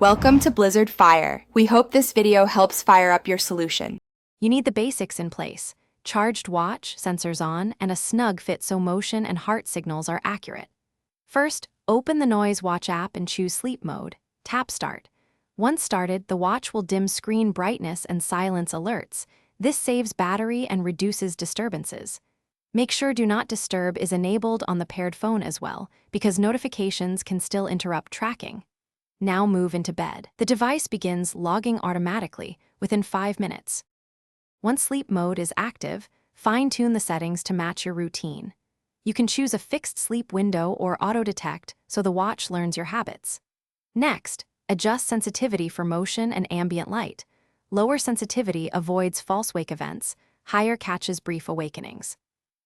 Welcome to Blizzard Fire. We hope this video helps fire up your solution. You need the basics in place: charged watch, sensors on, and a snug fit so motion and heart signals are accurate. First, open the Noise Watch app and choose Sleep Mode. Tap Start. Once started, the watch will dim screen brightness and silence alerts. This saves battery and reduces disturbances. Make sure Do Not Disturb is enabled on the paired phone as well, because notifications can still interrupt tracking. Now move into bed. The device begins logging automatically within 5 minutes. Once sleep mode is active, fine-tune the settings to match your routine. You can choose a fixed sleep window or auto-detect so the watch learns your habits. Next, adjust sensitivity for motion and ambient light. Lower sensitivity avoids false wake events, higher catches brief awakenings.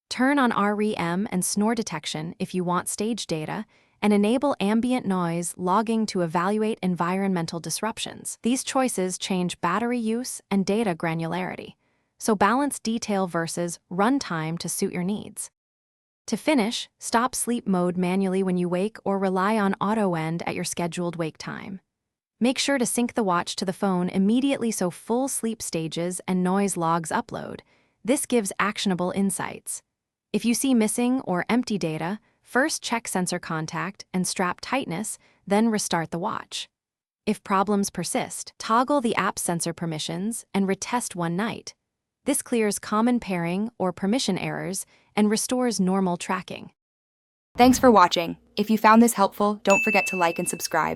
Turn on REM and snore detection if you want stage data, and enable ambient noise logging to evaluate environmental disruptions. These choices change battery use and data granularity, so balance detail versus runtime to suit your needs. To finish, stop sleep mode manually when you wake or rely on auto end at your scheduled wake time. Make sure to sync the watch to the phone immediately so full sleep stages and noise logs upload. This gives actionable insights. If you see missing or empty data, first check sensor contact and strap tightness, then restart the watch. If problems persist, toggle the app sensor permissions and retest one night. This clears common pairing or permission errors and restores normal tracking. Thanks for watching. If you found this helpful, don't forget to like and subscribe.